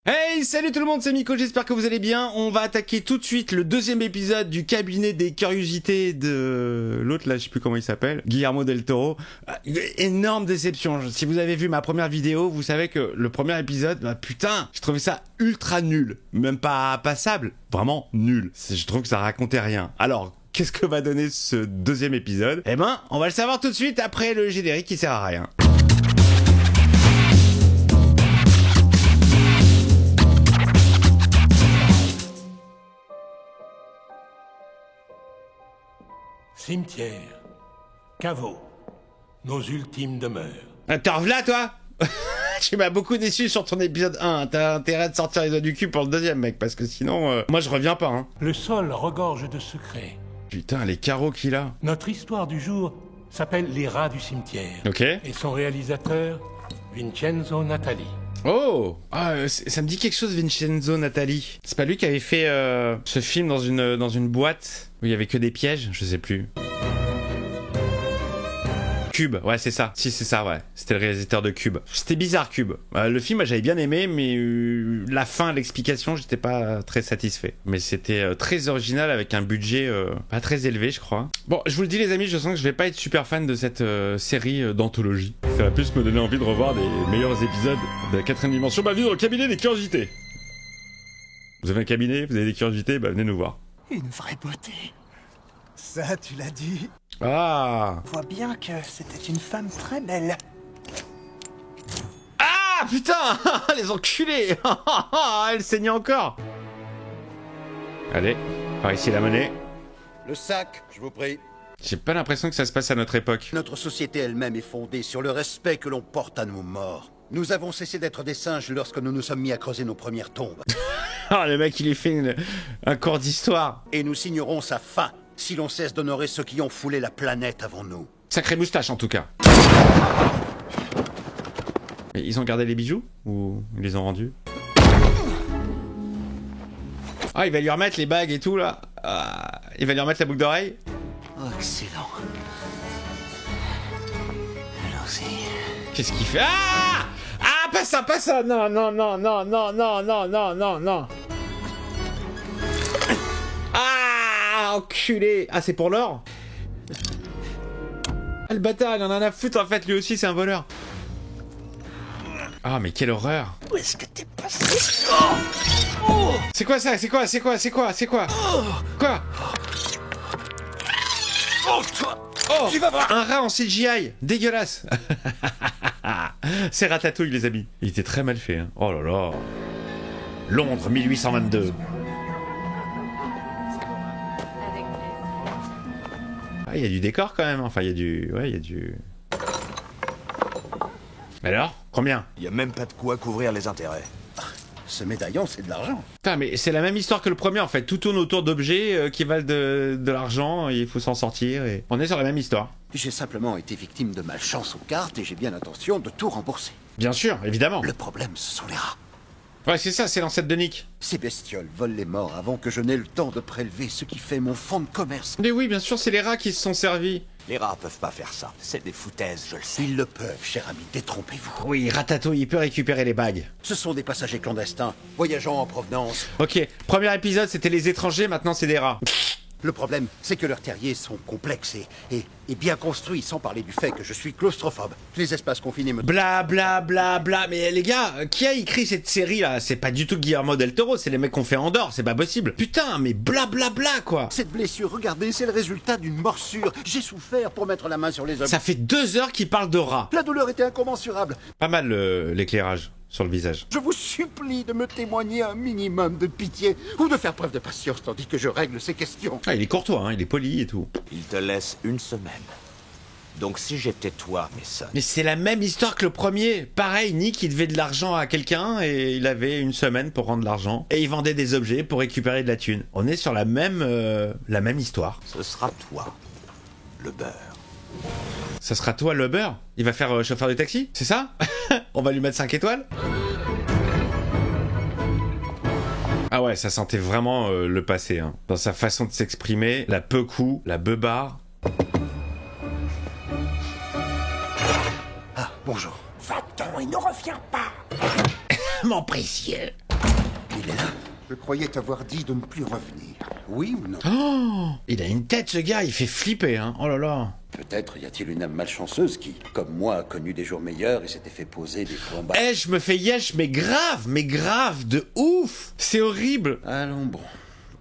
Hey, salut tout le monde, c'est Miko, j'espère que vous allez bien. On va attaquer tout de suite le deuxième épisode du cabinet des curiosités de l'autre, là, je sais plus comment il s'appelle, Guillermo del Toro. Énorme déception. Si vous avez vu ma première vidéo, vous savez que le premier épisode, bah putain, j'ai trouvé ça ultra nul. Même pas passable, vraiment nul. Je trouve que ça racontait rien. Alors, qu'est-ce que va donner ce deuxième épisode? Eh ben, on va le savoir tout de suite après le générique qui sert à rien. Cimetière, caveau, nos ultimes demeures. T'es revenus toi? Tu m'as beaucoup déçu sur ton épisode 1. T'as intérêt de sortir les doigts du cul pour le deuxième, mec, parce que sinon, moi je reviens pas, hein. Le sol regorge de secrets. Putain, les carreaux qu'il a. Notre histoire du jour s'appelle Les Rats du Cimetière. Ok. Et son réalisateur, Vincenzo Natali. Oh, ça me dit quelque chose, Vincenzo Natali. C'est pas lui qui avait fait ce film dans une boîte où il y avait que des pièges? Je sais plus. Cube, ouais c'est ça. Si c'est ça, ouais. C'était le réalisateur de Cube. C'était bizarre Cube. Le film j'avais bien aimé, mais la fin, l'explication, j'étais pas très satisfait. Mais c'était très original avec un budget pas très élevé, je crois. Bon, je vous le dis les amis, je sens que je vais pas être super fan de cette série d'anthologie. Ça va plus me donner envie de revoir des meilleurs épisodes de la 4ème dimension. Bah, venez dans le cabinet des curiosités. Vous avez un cabinet, vous avez des curiosités, bah venez nous voir. Une vraie beauté. Ça, tu l'as dit. Ah! On voit bien que c'était une femme très belle. Ah putain! Les enculés! Elle saignait encore! Allez, par ici la monnaie. Le sac, je vous prie. J'ai pas l'impression que ça se passe à notre époque. Notre société elle-même est fondée sur le respect que l'on porte à nos morts. Nous avons cessé d'être des singes lorsque nous nous sommes mis à creuser nos premières tombes. Ah, le mec, il est fait un cours d'histoire. Et nous signerons sa fin si l'on cesse d'honorer ceux qui ont foulé la planète avant nous. Sacrée moustache, en tout cas. Et ils ont gardé les bijoux? Ou ils les ont rendus? Ah, il va lui remettre les bagues et tout, là. Ah, il va lui remettre la boucle d'oreille. Oh, excellent. Allons-y. Qu'est-ce qu'il fait? Ah! Ah, pas ça, pas ça! Non, non, non, non, non, non, non, non, non, non. Ah, enculé! Ah, c'est pour l'or? Ah, le bâtard, il en a rien à foutre, en fait, lui aussi, c'est un voleur. Ah, mais quelle horreur! Où est-ce que t'es passé? Oh, C'est quoi ça? C'est quoi? C'est quoi? C'est quoi? C'est quoi? Quoi? oh, toi. Oh! Tu vas voir. Un rat en CGI! Dégueulasse! C'est Ratatouille, les amis. Il était très mal fait, hein. Oh là là! Londres, 1822. Ah, il y a du décor quand même. Enfin, il y a du... Ouais, il y a du... Alors? Combien? Il y a même pas de quoi couvrir les intérêts. Ce médaillon, c'est de l'argent. Putain, mais c'est la même histoire que le premier, en fait. Tout tourne autour d'objets qui valent de l'argent, et il faut s'en sortir, et... On est sur la même histoire. J'ai simplement été victime de malchance aux cartes et j'ai bien l'intention de tout rembourser. Bien sûr, évidemment. Le problème, ce sont les rats. Ouais, c'est ça, c'est l'ancêtre de Nick. Ces bestioles volent les morts avant que je n'ai le temps de prélever ce qui fait mon fonds de commerce. Mais oui, bien sûr, c'est les rats qui se sont servis. Les rats peuvent pas faire ça. C'est des foutaises, je le sais. Ils le peuvent, cher ami, détrompez-vous. Oui, Ratatouille, il peut récupérer les bagues. Ce sont des passagers clandestins, voyageant en provenance. Ok, premier épisode, c'était les étrangers, maintenant c'est des rats. Le problème, c'est que leurs terriers sont complexes et bien construits, sans parler du fait que je suis claustrophobe. Les espaces confinés me... Bla bla bla bla, mais les gars, qui a écrit cette série là? C'est pas du tout Guillermo del Toro, c'est les mecs qu'on fait en Andorre, c'est pas possible. Putain, mais bla bla bla quoi. Cette blessure, regardez, c'est le résultat d'une morsure. J'ai souffert pour mettre la main sur les hommes. Ça fait 2 heures qu'il parle de rats. La douleur était incommensurable. Pas mal l'éclairage sur le visage. Je vous supplie de me témoigner un minimum de pitié ou de faire preuve de patience tandis que je règle ces questions. Ah, il est courtois, hein, il est poli et tout. Il te laisse une semaine. Donc si j'étais toi, Mason... Mais c'est la même histoire que le premier. Pareil, Nick, il devait de l'argent à quelqu'un et il avait une semaine pour rendre l'argent. Et il vendait des objets pour récupérer de la thune. On est sur la même histoire. Ce sera toi, le beurre. Ça sera toi le beurre? Il va faire chauffeur de taxi? C'est ça? On va lui mettre 5 étoiles? Ah ouais, ça sentait vraiment le passé, hein. Dans sa façon de s'exprimer, la peu-cou, la beubare. Ah, bonjour. Va-t'en et ne reviens pas. Mon précieux. Il est là. Je croyais t'avoir dit de ne plus revenir. Oui ou non? Oh, il a une tête, ce gars, il fait flipper, hein. Oh là là. Peut-être y a-t-il une âme malchanceuse qui, comme moi, a connu des jours meilleurs et s'était fait poser des combats. Eh, je me fais yesh, mais grave, de ouf. C'est horrible. Allons bon.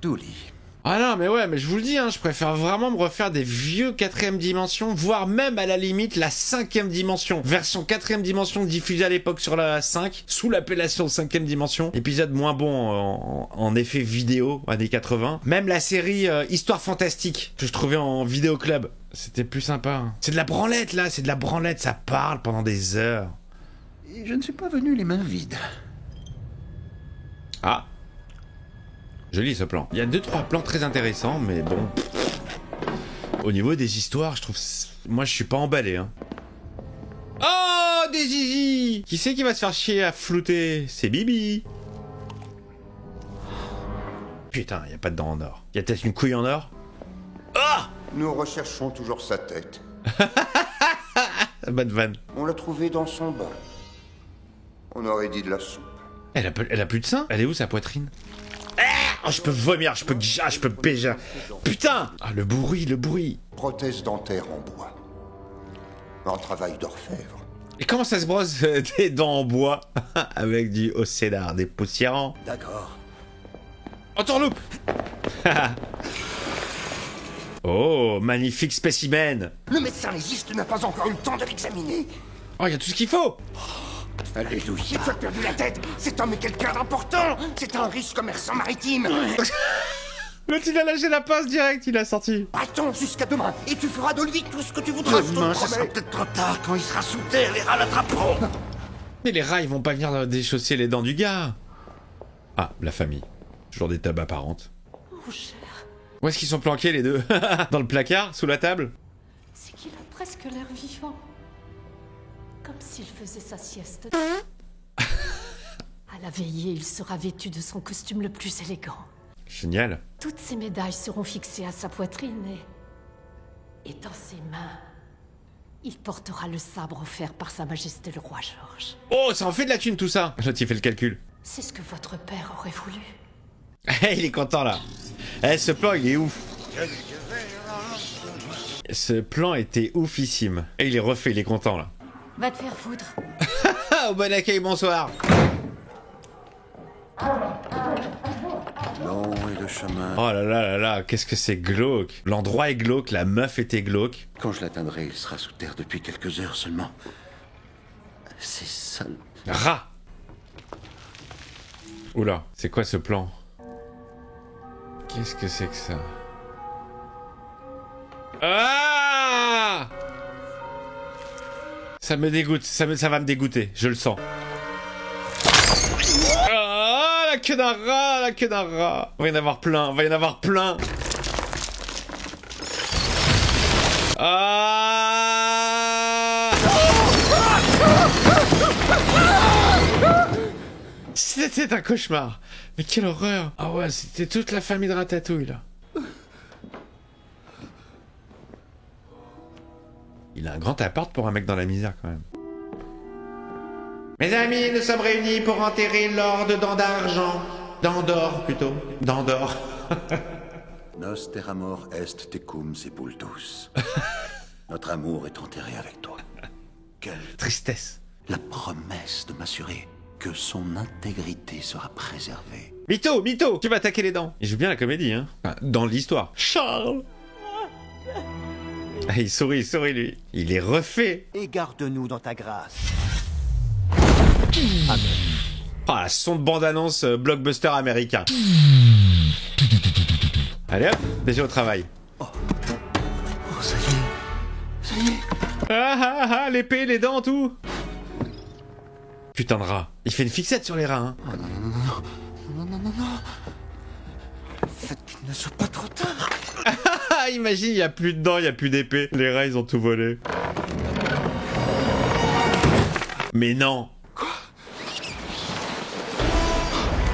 Douli. Ah non, mais ouais, mais je vous le dis, hein, je préfère vraiment me refaire des vieux 4ème dimension, voire même à la limite la 5ème dimension. Version 4ème dimension diffusée à l'époque sur la 5, sous l'appellation 5ème dimension. Épisode moins bon en effet vidéo, années 80. Même la série Histoire fantastique, que je trouvais en vidéo club. C'était plus sympa. Hein. C'est de la branlette là, c'est de la branlette, ça parle pendant des heures. Et je ne suis pas venu les mains vides. Ah. Joli ce plan. Il y a 2-3 plans très intéressants, mais bon. Au niveau des histoires, je trouve. Moi, je suis pas emballé, hein. Oh, des zizi! Qui c'est qui va se faire chier à flouter? C'est Bibi. Putain, y a pas de dents en or. Y a peut-être une couille en or? Ah! Nous recherchons toujours sa tête. Bonne vanne. On l'a trouvée dans son bain. On aurait dit de la soupe. Elle a plus de sein? Elle est où sa poitrine? Oh, je peux vomir, je peux péger. Putain! Ah, le bruit. Prothèse dentaire en bois. Un travail d'orfèvre. Et comment ça se brosse des dents en bois? Avec du océdar, des poussiérants. D'accord. Entourloupe. Oh, magnifique spécimen. Le médecin légiste n'a pas encore eu le temps de l'examiner. Oh, il y a tout ce qu'il faut. Alléluia. Tu as perdu la tête. Cet homme est quelqu'un d'important. C'est un riche commerçant maritime. L'autre, il a lâché la pince direct, il a sorti. Attends jusqu'à demain et tu feras de lui tout ce que tu voudras. Demain, ce sera peut-être trop tard. Quand il sera sous terre, les rats l'attraperont. Mais les rats, ils vont pas venir déchausser les dents du gars. Ah, la famille. Toujours des tables apparentes. Mon cher, Où est-ce qu'ils sont planqués, les deux? Dans le placard? Sous la table? c'est qu'il a presque l'air vivant. Comme s'il faisait sa sieste. À la veillée, il sera vêtu de son costume le plus élégant. Génial. Toutes ses médailles seront fixées à sa poitrine et dans ses mains, il portera le sabre offert par Sa Majesté le Roi George. Oh, ça en fait de la thune tout ça. L'autre, il fait le calcul. C'est ce que votre père aurait voulu. Il est content là. Eh, ce plan, il est ouf. Ce plan était oufissime. Et il est refait, il est content là. Va te faire foutre. Au bon accueil, bonsoir. Long est le chemin. Oh là là là là, qu'est-ce que c'est glauque. L'endroit est glauque, la meuf était glauque. Quand je l'atteindrai, il sera sous terre depuis quelques heures seulement. C'est sale. Rat. Oula, c'est quoi ce plan? Qu'est-ce que c'est que ça? Ah! Ça me dégoûte, ça va me dégoûter, je le sens. Ah, la queue d'un rat, la queue d'un rat. Il va y en avoir plein, il va y en avoir plein. Ah! C'était un cauchemar. Mais quelle horreur. Ah ouais, c'était toute la famille de Ratatouille là. Il a un grand appart pour un mec dans la misère quand même. Mes amis, nous sommes réunis pour enterrer l'or de dents d'argent. Dents d'or plutôt. Dents d'or. Nos terramor est tecum sepultus. Notre amour est enterré avec toi. Quelle Tristesse. la promesse de m'assurer que son intégrité sera préservée. Mytho, mytho, tu vas attaquer les dents. Il joue bien la comédie, hein. Enfin, dans l'histoire. Charles. Ah, il sourit lui. Il est refait. Et garde-nous dans ta grâce. Oh, la son de bande-annonce blockbuster américain. Allez hop, déjà au travail. Oh, ça y est. Ça y est. Ah ah ah, l'épée, les dents, tout. Putain de rat. Il fait une fixette sur les rats, hein. Oh non. Faites qu'il ne soit pas trop tard. Ah, imagine, il y a plus de dents, il y a plus d'épée. Les rats, ils ont tout volé. Mais non.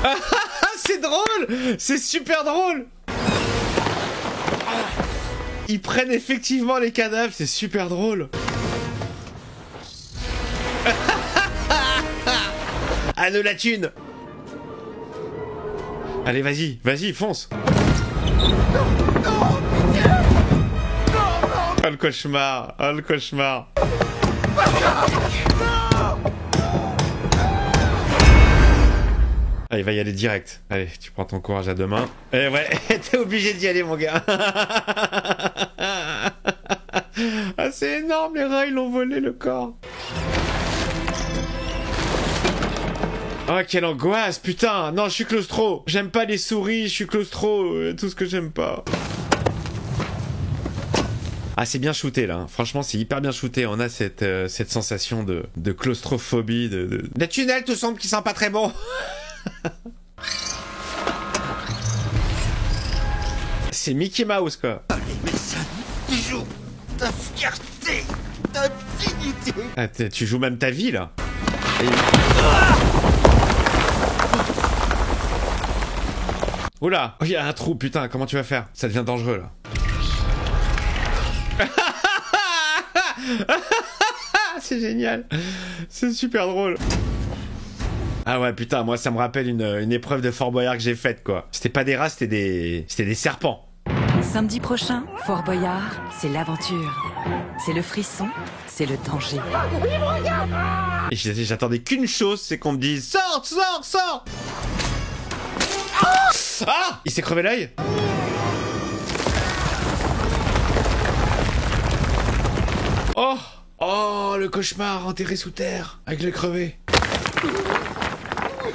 Ah, c'est drôle. C'est super drôle. Ils prennent effectivement les cadavres, c'est super drôle. Ah, de la thune. Allez, vas-y, vas-y, fonce. Oh le cauchemar, oh le cauchemar. Allez, va y aller direct. Allez, tu prends ton courage à deux mains. Eh ouais, t'es obligé d'y aller, mon gars. Ah, c'est énorme, les rats, ils l'ont volé, le corps. Oh, quelle angoisse, putain. Non, je suis claustro. J'aime pas les souris, je suis claustro. Tout ce que j'aime pas. Ah, c'est bien shooté, là. Franchement, c'est hyper bien shooté. On a cette sensation de claustrophobie, Des tunnels tout sombres qui sentent pas très bon. C'est Mickey Mouse, quoi. Allez, mais ça, tu joues ta fierté, ta dignité. Ah, tu joues même ta vie, là. Oula, il y a un trou, putain, comment tu vas faire? Ça devient dangereux, là. C'est génial. C'est super drôle. Ah ouais, putain, moi ça me rappelle une épreuve de Fort Boyard que j'ai faite, quoi. C'était pas des rats, c'était des serpents. Samedi prochain, Fort Boyard, c'est l'aventure. C'est le frisson, c'est le danger. Et j'attendais qu'une chose, c'est qu'on me dise « Sors, sors, sors !» Ah! Il s'est crevé l'œil. Oh! Oh, le cauchemar enterré sous terre, avec le crevé.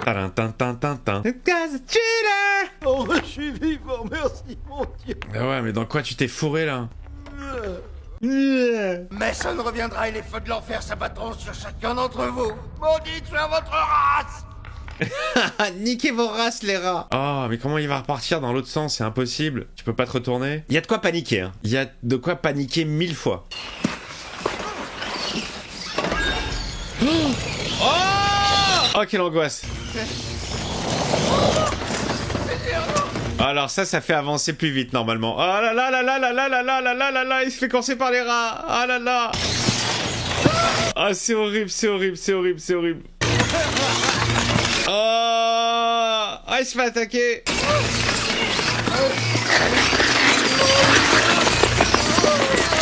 Tarantintintintin. Oh, je suis vivant, merci mon Dieu. Ah ouais, mais dans quoi tu t'es fourré, là? Mason reviendra et les feux de l'enfer s'abattront sur chacun d'entre vous. Maudite soit votre race. Niquez vos races, les rats. Oh, mais comment il va repartir dans l'autre sens? C'est impossible. Tu peux pas te retourner. Il y a de quoi paniquer, hein. Il y a de quoi paniquer 1000 fois. Oh, quelle angoisse. Alors ça fait avancer plus vite normalement. Oh là là là là là là là là là là là là, il se fait courser par les rats. Ah là là. Ah, c'est horrible, c'est horrible, c'est horrible, c'est horrible. Oh, ah, il se fait attaquer.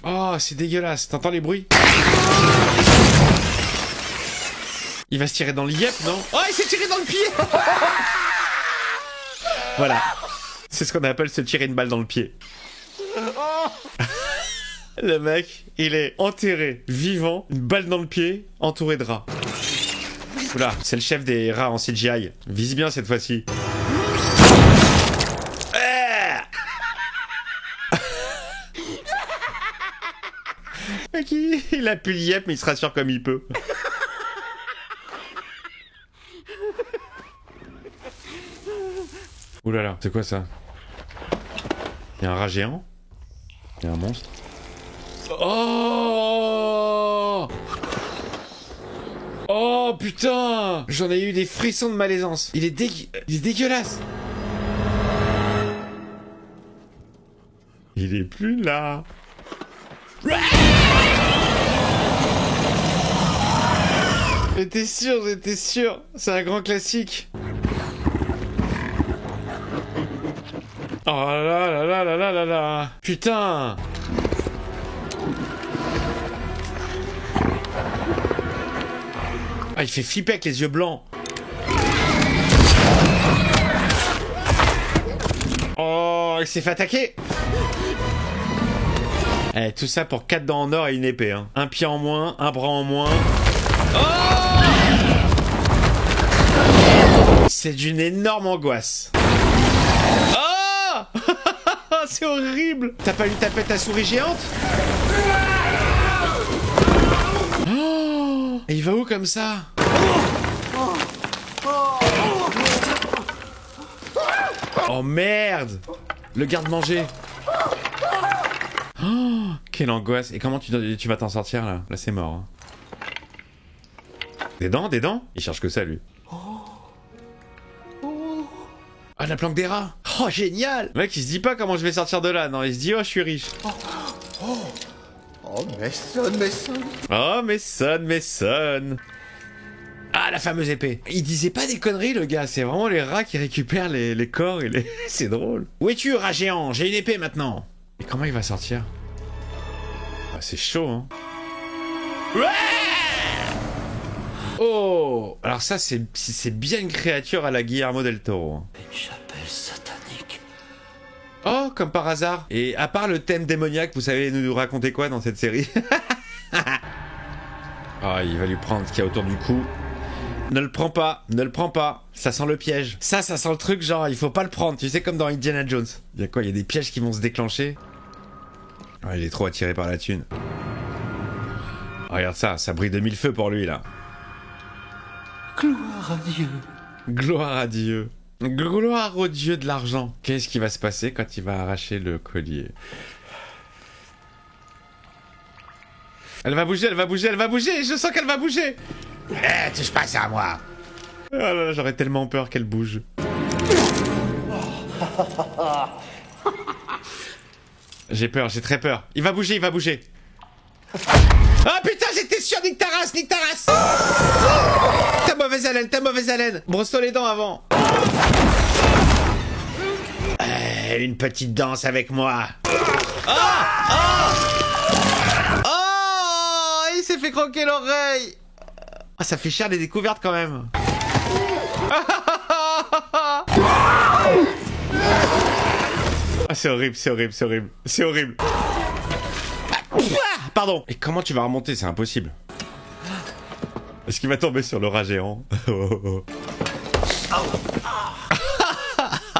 Oh, c'est dégueulasse. T'entends les bruits? Il va se tirer dans le yep, non? Oh, il s'est tiré dans le pied. Voilà. C'est ce qu'on appelle se tirer une balle dans le pied. Le mec, il est enterré, vivant, une balle dans le pied, entouré de rats. Oula, c'est le chef des rats en CGI. Vise bien cette fois-ci. Mec, il a plus le yep, mais il se rassure comme il peut. Oulala, c'est quoi ça? Il y a un rat géant? Il y a un monstre? Oh! Oh putain! J'en ai eu des frissons de malaisance. Il est dégueulasse. Il est plus là. J'étais sûr. C'est un grand classique. Oh là là là là là là là. Putain. Ah, il fait flipper avec les yeux blancs. Oh, il s'est fait attaquer. Eh, tout ça pour 4 dents en or et une épée, hein. Un pied en moins, un bras en moins. Oh! C'est d'une énorme angoisse. Oh! C'est horrible. T'as pas eu taper ta souris géante? Oh! Et il va où comme ça? Oh merde! Le garde-manger. Oh, quelle angoisse. Et comment tu vas t'en sortir là? Là c'est mort. Hein. Des dents? Il cherche que ça lui. Ah, la planque des rats. Oh, génial. Le mec il se dit pas comment je vais sortir de là. Non, il se dit oh je suis riche. Oh, Mason. Oh, Mason. Ah, Ah, la fameuse épée. Il disait pas des conneries, le gars. C'est vraiment les rats qui récupèrent les corps et les... C'est drôle. Où es-tu, rat géant? J'ai une épée maintenant. Et comment il va sortir? Ah, c'est chaud, hein. Ouais! Oh! Alors ça, c'est bien une créature à la Guillermo del Toro. Hein. Une chapelle satanique. Oh, comme par hasard. Et à part le thème démoniaque, vous savez nous raconter quoi dans cette série? Ah, il va lui prendre ce qu'il y a autour du cou. Ne le prends pas, ne le prends pas. Ça sent le piège. Ça sent le truc genre, il faut pas le prendre. Tu sais, comme dans Indiana Jones. Il y a quoi? Il y a des pièges qui vont se déclencher. Ah, il est trop attiré par la thune. Oh, regarde ça, ça brille de mille feux pour lui, là. Gloire à Dieu. Gloire à Dieu. Gloire au Dieu de l'argent. Qu'est-ce qui va se passer quand il va arracher le collier? Elle va bouger, elle va bouger, elle va bouger. Je sens qu'elle va bouger. Eh, touche pas ça à moi. Oh là là, j'aurais tellement peur qu'elle bouge. J'ai peur, j'ai très peur. Il va bouger, il va bouger. Ah putain, j'étais sûr, nique ta race, nique ta race. T'as mauvaise haleine, t'as mauvaise haleine. Brosse-toi les dents avant. Une petite danse avec moi. Oh, il s'est fait croquer l'oreille. Ah, ça fait cher les découvertes quand même. Ah, c'est horrible, c'est horrible, c'est horrible. C'est horrible. Pardon. Et comment tu vas remonter? C'est impossible. Est-ce qu'il va tomber sur le rat géant?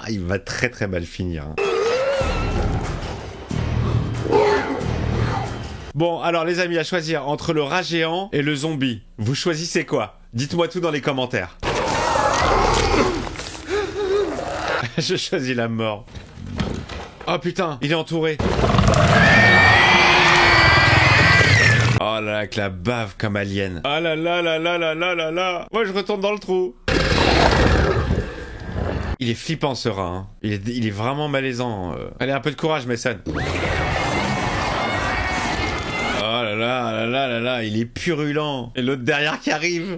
Il va très très mal finir. Bon, alors les amis, à choisir entre le rat géant et le zombie. Vous choisissez quoi? Dites-moi tout dans les commentaires. Je choisis la mort. Oh putain, il est entouré. Oh là là, avec la bave comme alien. Oh là là là là là là là là. Moi je retourne dans le trou. Il est flippant ce rat, hein. Il est vraiment malaisant. Allez, un peu de courage, Mason. Oh là là là là là là, il est purulent. Et l'autre derrière qui arrive.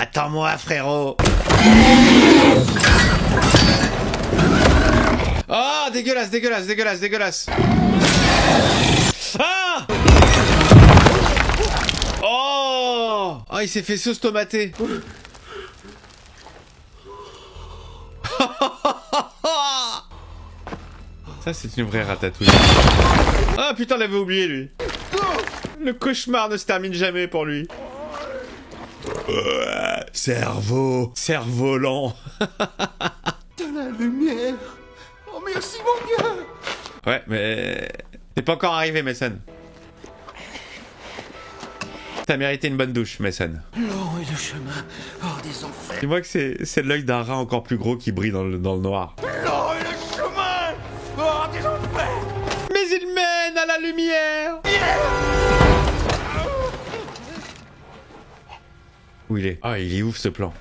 Attends-moi, frérot. Oh, dégueulasse, dégueulasse, dégueulasse, dégueulasse. Ah! Oh! Oh, il s'est fait sauce tomatée. Ça, c'est une vraie ratatouille. Ah putain, l'avait oublié lui. Le cauchemar ne se termine jamais pour lui. Cerveau, cerf-volant. De la lumière. Oh merci mon Dieu. Ouais, mais t'es pas encore arrivé, Mason. T'as mérité une bonne douche, Mason. L'eau et le chemin hors des enfers. Dis-moi que c'est l'œil d'un rat encore plus gros qui brille dans le noir. L'eau et le chemin hors des enfers. Mais il mène à la lumière. Où il est? Ah, il est ouf ce plan.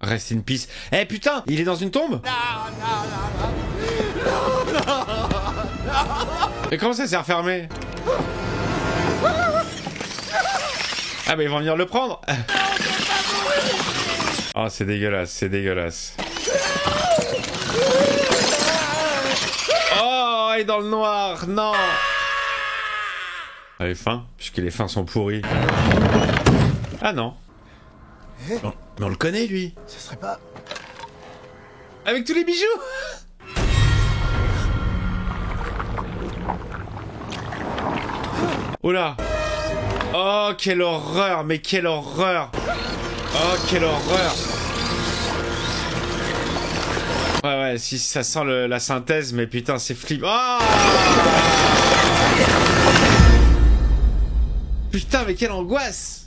Rest in peace. Eh putain, il est dans une tombe? Et comment ça s'est refermé? Ah bah ils vont venir le prendre. Oh c'est dégueulasse, c'est dégueulasse. Oh, il est dans le noir, non. Ah, les fins, puisque les fins sont pourries. Ah non. Non. Mais on le connaît, lui. Ce serait pas... Avec tous les bijoux. Oh là. Oh, quelle horreur, mais quelle horreur. Oh, quelle horreur. Ouais, ouais, si ça sent la synthèse, mais putain, c'est flippant. Oh putain, mais quelle angoisse.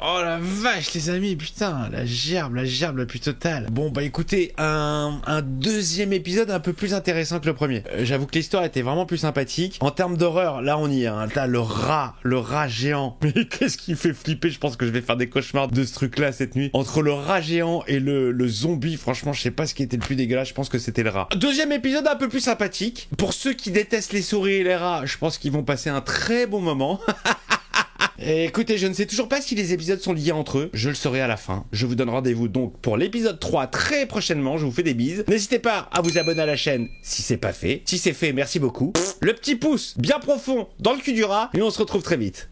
Oh la vache les amis, putain, la gerbe la plus totale. Bon bah écoutez, un deuxième épisode un peu plus intéressant que le premier. J'avoue que l'histoire était vraiment plus sympathique. En termes d'horreur, là on y est, hein. Là le rat géant. Mais qu'est-ce qui fait flipper? Je pense que je vais faire des cauchemars de ce truc là cette nuit. Entre le rat géant et le zombie, franchement je sais pas ce qui était le plus dégueulasse, je pense que c'était le rat. Deuxième épisode un peu plus sympathique. Pour ceux qui détestent les souris et les rats, je pense qu'ils vont passer un très bon moment. Et écoutez, je ne sais toujours pas si les épisodes sont liés entre eux, je le saurai à la fin. Je vous donne rendez-vous donc pour l'épisode 3 très prochainement, je vous fais des bises. N'hésitez pas à vous abonner à la chaîne si c'est pas fait. Si c'est fait, merci beaucoup. Le petit pouce bien profond dans le cul du rat, et on se retrouve très vite.